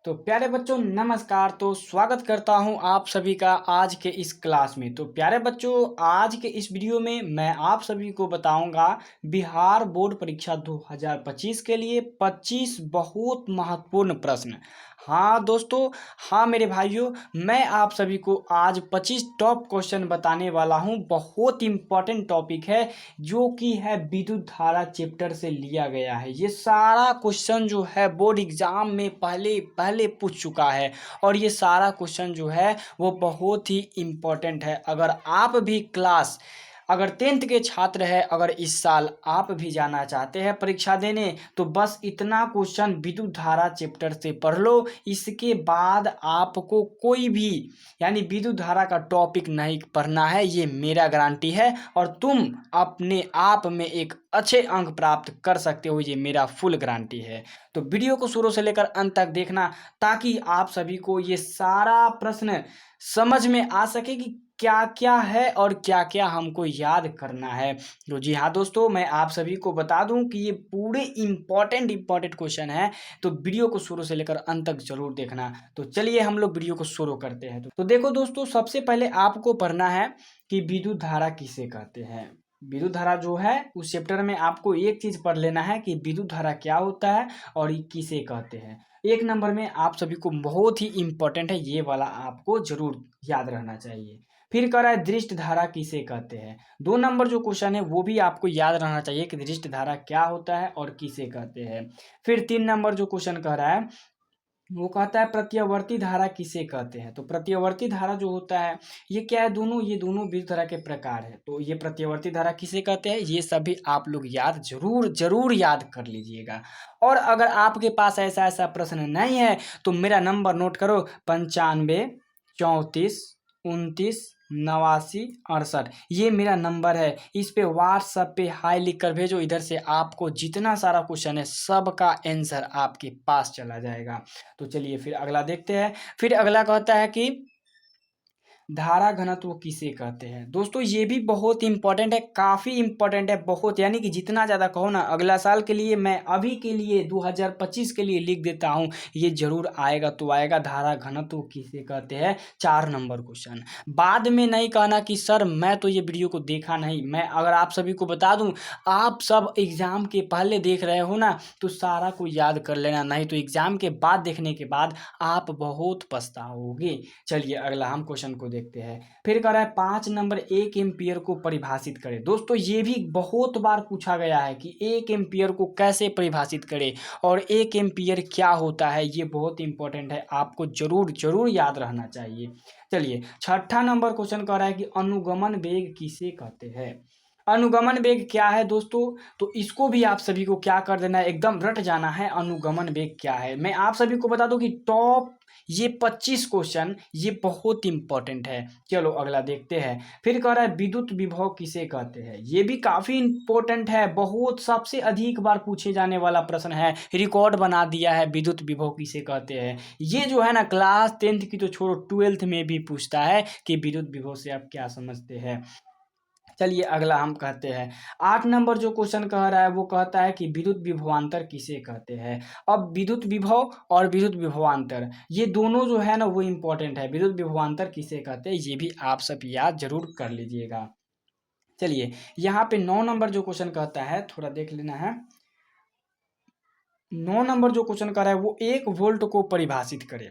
तो प्यारे बच्चों नमस्कार। तो स्वागत करता हूं आप सभी का आज के इस क्लास में। तो प्यारे बच्चों आज के इस वीडियो में मैं आप सभी को बताऊंगा बिहार बोर्ड परीक्षा 2025 के लिए 25 बहुत महत्वपूर्ण प्रश्न। हाँ दोस्तों, हाँ मेरे भाइयों, मैं आप सभी को आज 25 टॉप क्वेश्चन बताने वाला हूं। बहुत इंपॉर्टेंट टॉपिक है जो कि है विद्युत धारा चैप्टर से लिया गया है। ये सारा क्वेश्चन जो है बोर्ड एग्जाम में पहले पहले पूछ चुका है और ये सारा क्वेश्चन जो है वो बहुत ही इम्पोर्टेंट है। अगर 10th के छात्र हैं, अगर इस साल आप भी जाना चाहते हैं परीक्षा देने, तो बस इतना क्वेश्चन विद्युत धारा चैप्टर से पढ़ लो। इसके बाद आपको कोई भी यानी विद्युत धारा का टॉपिक नहीं पढ़ना है, ये मेरा गारंटी है। और तुम अपने आप में एक अच्छे अंक प्राप्त कर सकते हो, ये मेरा फुल गारंटी है। तो वीडियो को शुरू से लेकर अंत तक देखना ताकि आप सभी को ये सारा प्रश्न समझ में आ सके कि क्या क्या है और क्या क्या हमको याद करना है। तो जी हाँ दोस्तों, मैं आप सभी को बता दूं कि ये पूरे इंपॉर्टेंट क्वेश्चन है, तो वीडियो को शुरू से लेकर अंत तक जरूर देखना। तो चलिए हम लोग वीडियो को शुरू करते हैं। तो देखो दोस्तों, सबसे पहले आपको पढ़ना है कि विद्युत धारा किसे कहते हैं। विद्युत धारा जो है उस चैप्टर में आपको एक चीज पढ़ लेना है कि विद्युत धारा क्या होता है और ये किसे कहते हैं। एक नंबर में आप सभी को बहुत ही इंपॉर्टेंट है, ये वाला आपको जरूर याद रहना चाहिए। फिर कह रहा है दृष्ट धारा किसे कहते हैं। 2 नंबर जो क्वेश्चन है वो भी आपको याद रहना चाहिए कि दृष्ट धारा क्या होता है और किसे कहते हैं। फिर 3 नंबर जो क्वेश्चन कह रहा है वो कहता है प्रत्यावर्ती धारा किसे कहते हैं। तो प्रत्यावर्ती धारा जो होता है ये क्या है, ये दोनों विद्युत धारा के प्रकार है। तो ये प्रत्यावर्ती धारा किसे कहते हैं, ये सभी आप लोग याद जरूर याद कर लीजिएगा। और अगर आपके पास ऐसा ऐसा प्रश्न नहीं है तो मेरा नंबर नोट करो 95 34 29 89 68। ये मेरा नंबर है, इस पे व्हाट्सएप पे हाई लिख कर भेजो। इधर से आपको जितना सारा क्वेश्चन है सबका आंसर आपके पास चला जाएगा। तो चलिए फिर अगला देखते हैं। फिर अगला कहता है कि धारा घनत्व किसे कहते हैं। दोस्तों ये भी बहुत इंपॉर्टेंट है, काफ़ी इंपॉर्टेंट है, बहुत यानी कि जितना ज़्यादा कहो ना। अगला साल के लिए मैं अभी के लिए 2025 के लिए लिख देता हूँ, ये जरूर आएगा तो आएगा। धारा घनत्व किसे कहते हैं, 4 नंबर क्वेश्चन। बाद में नहीं कहना कि सर मैं तो ये वीडियो को देखा नहीं। मैं अगर आप सभी को बता दूँ, आप सब एग्ज़ाम के पहले देख रहे हो ना तो सारा को याद कर लेना, नहीं तो एग्ज़ाम के बाद देखने के बाद आप बहुत पछताओगे। चलिए अगला हम क्वेश्चन को देखते हैं। फिर कह रहा है 5 नंबर 1 एम्पियर को परिभाषित करें। दोस्तों ये भी बहुत बार पूछा गया है कि 1 एम्पियर को कैसे परिभाषित करें और 1 एम्पियर क्या होता है, ये बहुत इंपॉर्टेंट है, आपको जरूर याद रहना चाहिए। चलिए 6 नंबर क्वेश्चन कह रहा है कि अनुगमन वेग किसे कहते हैं। अनुगमन वेग क्या है दोस्तों, तो इसको भी आप सभी को क्या कर देना है, एकदम रट जाना है। अनुगमन वेग क्या है मैं आप सभी को बता दूं कि टॉप ये 25 क्वेश्चन ये बहुत इंपॉर्टेंट है। चलो अगला देखते हैं। फिर कह रहा है विद्युत विभव किसे कहते हैं। ये भी काफी इंपॉर्टेंट है, बहुत सबसे अधिक बार पूछे जाने वाला प्रश्न है, रिकॉर्ड बना दिया है। विद्युत विभव किसे कहते हैं, ये जो है ना क्लास 10th की तो छोड़ो 12th में भी पूछता है कि विद्युत विभव से आप क्या समझते हैं। चलिए अगला हम कहते हैं। 8 नंबर जो क्वेश्चन कह रहा है वो कहता है कि विद्युत विभवांतर किसे कहते हैं। अब विद्युत विभव और विद्युत विभवांतर ये दोनों जो है ना वो इंपॉर्टेंट है। विद्युत विभवांतर किसे कहते हैं ये भी आप सब याद जरूर कर लीजिएगा। चलिए यहाँ पे 9 नंबर जो क्वेश्चन कहता है थोड़ा देख लेना है। 9 नंबर जो क्वेश्चन कर रहा है वो 1 वोल्ट को परिभाषित करे।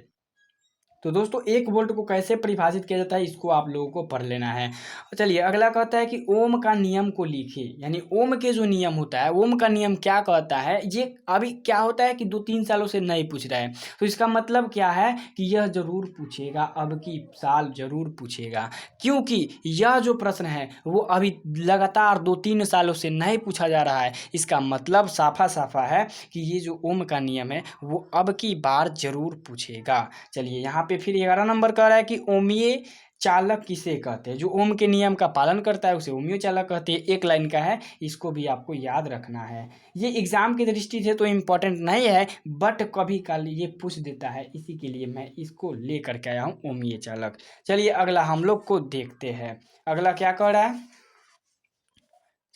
तो दोस्तों 1 वोल्ट को कैसे परिभाषित किया जाता है इसको आप लोगों को पढ़ लेना है। चलिए अगला कहता है कि ओम का नियम को लिखे, यानी ओम के जो नियम होता है, ओम का नियम क्या कहता है। ये अभी क्या होता है कि 2-3 सालों से नहीं पूछ रहा है, तो इसका मतलब क्या है कि यह जरूर पूछेगा, अब की साल जरूर पूछेगा, क्योंकि यह जो प्रश्न है वो अभी लगातार 2-3 सालों से नहीं पूछा जा रहा है। इसका मतलब साफा है कि ये जो ओम का नियम है वो अब की बार जरूर पूछेगा। चलिए यहाँ पे फिर 11 नंबर कह रहा है कि ओमीय चालक किसे कहते हैं। जो ओम के नियम का पालन करता है उसे ओमीय चालक कहते हैं। 1 लाइन का है, इसको भी आपको याद रखना है। ये एग्जाम की दृष्टि से तो इम्पोर्टेंट नहीं है, बट कभी काल ये पूछ देता है, इसी के लिए मैं इसको लेकर के आया हूँ ओमीय चालक। चलिए अगला हम लोग को देखते हैं। अगला क्या कह रहा है,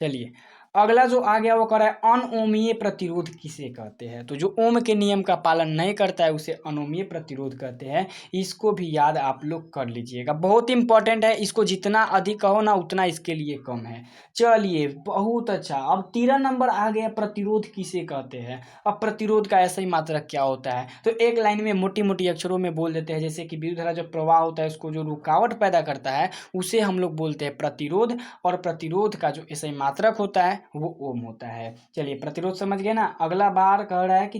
चलिए अगला जो आ गया वो कह रहा है अनओमीय प्रतिरोध किसे कहते हैं। तो जो ओम के नियम का पालन नहीं करता है उसे अनोमीय प्रतिरोध कहते हैं। इसको भी याद आप लोग कर लीजिएगा, बहुत इंपॉर्टेंट है। इसको जितना अधिक कहो ना उतना इसके लिए कम है। चलिए बहुत अच्छा। अब 13 नंबर आ गया प्रतिरोध किसे कहते हैं। अब प्रतिरोध का ऐसा ही मात्रक क्या होता है, तो एक लाइन में मोटी मोटी अक्षरों में बोल देते हैं। जैसे कि विद्युत धारा जो प्रवाह होता है उसको जो रुकावट पैदा करता है उसे हम लोग बोलते हैं प्रतिरोध। और प्रतिरोध का जो ऐसा ही मात्रक होता है वो ओम होता है। चलिए प्रतिरोध समझ गए ना। अगला बार कह रहा है कि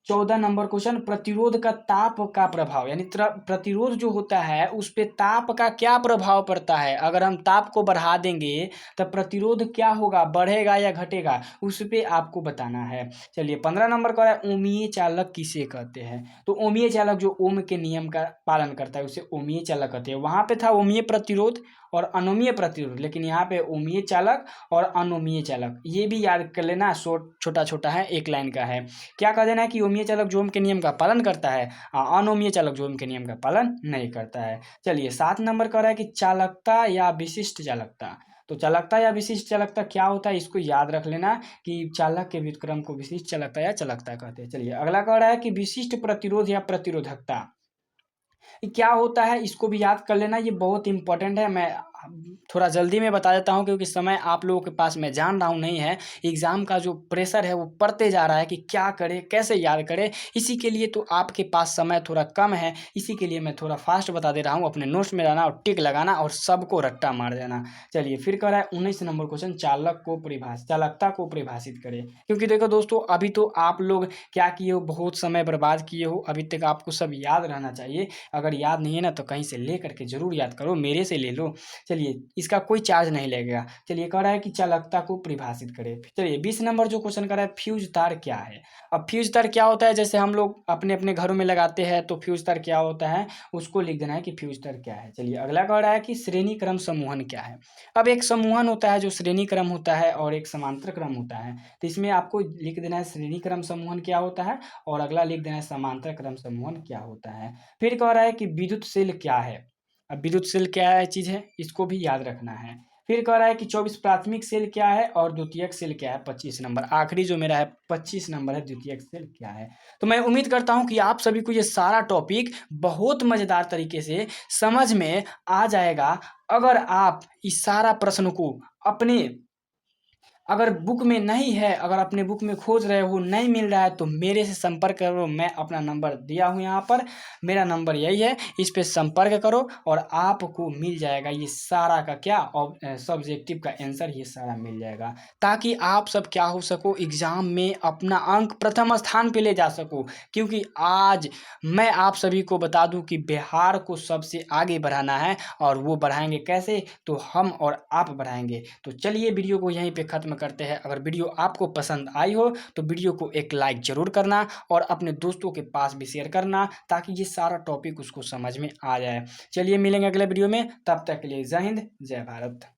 14 नंबर क्वेश्चन, प्रतिरोध का ताप का प्रभाव, यानी प्रतिरोध जो होता है उस पे ताप का क्या प्रभाव पड़ता है। अगर हम ताप को बढ़ा देंगे तो प्रतिरोध क्या होगा, बढ़ेगा या घटेगा, उस पे आपको बताना है। चलिए 15 नंबर का है ओमीय चालक किसे कहते हैं। तो ओमीय चालक जो ओम के नियम का पालन करता है उसे ओमीय चालक कहते हैं। वहां पे था ओमीय प्रतिरोध और अनोमीय प्रतिरोध, लेकिन यहाँ पे ओमीय चालक और अनोमीय चालक, ये भी याद कर लेना। छोटा छोटा है, एक लाइन का है। क्या कह देना है कि ओमीय चालक जो ओम के नियम का पालन करता है, अनोमीय चालक जो ओम के नियम का पालन नहीं करता है। चलिए 7 नंबर कह रहा है कि चालकता या विशिष्ट चालकता। तो चालकता या विशिष्ट चालकता क्या होता है, इसको याद रख लेना कि चालक के व्युत्क्रम को विशिष्ट चालकता या चालकता कहते हैं। चलिए अगला कह रहा है कि विशिष्ट प्रतिरोध या प्रतिरोधकता क्या होता है, इसको भी याद कर लेना। ये बहुत इंपॉर्टेंट है। मैं थोड़ा जल्दी में बता देता हूँ क्योंकि समय आप लोगों के पास मैं जान रहा हूँ नहीं है। एग्ज़ाम का जो प्रेशर है वो बढ़ते जा रहा है कि क्या करें, कैसे याद करें। इसी के लिए तो आपके पास समय थोड़ा कम है, इसी के लिए मैं थोड़ा फास्ट बता दे रहा हूँ। अपने नोट्स में रहना और टिक लगाना और सबको रट्टा मार देना। चलिए फिर कह रहा है 19 नंबर क्वेश्चन, चालकता को परिभाषित करें। क्योंकि देखो दोस्तों, अभी तो आप लोग क्या किए हो, बहुत समय बर्बाद किए हो। अभी तक आपको सब याद रहना चाहिए। अगर याद नहीं है ना तो कहीं से ले करके जरूर याद करो, मेरे से ले लो। चलिए इसका कोई चार्ज नहीं लगेगा। चलिए कह रहा है कि चालकता को परिभाषित करें। चलिए 20 नंबर जो क्वेश्चन कर रहा है फ्यूज तार क्या है। अब फ्यूज तार क्या होता है, जैसे हम लोग अपने अपने घरों में लगाते हैं तो फ्यूज तार क्या होता है उसको लिख देना है कि फ्यूज तार क्या है। चलिए अगला कह रहा है कि श्रेणी क्रम समूहन क्या है। अब एक समूहन होता है जो श्रेणी क्रम होता है और एक समांतर क्रम होता है। तो इसमें आपको लिख देना है श्रेणी क्रम समूहन क्या होता है और अगला लिख देना है समांतर क्रम समूहन क्या होता है। फिर कह रहा है कि विद्युत सेल क्या है। अब विद्युत सेल क्या है चीज़ है, इसको भी याद रखना है। फिर कह रहा है कि 24 प्राथमिक सेल क्या है और द्वितीयक सेल क्या है। 25 नंबर आखिरी जो मेरा है 25 नंबर है, द्वितीयक सेल क्या है। तो मैं उम्मीद करता हूं कि आप सभी को ये सारा टॉपिक बहुत मज़ेदार तरीके से समझ में आ जाएगा। अगर आप इस सारा प्रश्न को अपने अगर बुक में नहीं है, अगर अपने बुक में खोज रहे हो नहीं मिल रहा है तो मेरे से संपर्क करो। मैं अपना नंबर दिया हूँ यहाँ पर, मेरा नंबर यही है, इस पे संपर्क करो और आपको मिल जाएगा ये सारा का क्या सब्जेक्टिव का आंसर, ये सारा मिल जाएगा। ताकि आप सब क्या हो सको एग्जाम में अपना अंक प्रथम स्थान पे ले जा सको। क्योंकि आज मैं आप सभी को बता दूं कि बिहार को सबसे आगे बढ़ाना है और वो बढ़ाएंगे कैसे, तो हम और आप बढ़ाएंगे। तो चलिए वीडियो को यहीं पे ख़त्म करते हैं। अगर वीडियो आपको पसंद आई हो तो वीडियो को एक लाइक ज़रूर करना और अपने दोस्तों के पास भी शेयर करना ताकि ये सारा टॉपिक उसको समझ में आ जाए। चलिए मिलेंगे अगले वीडियो में, तब तक के लिए जय हिंद जय भारत।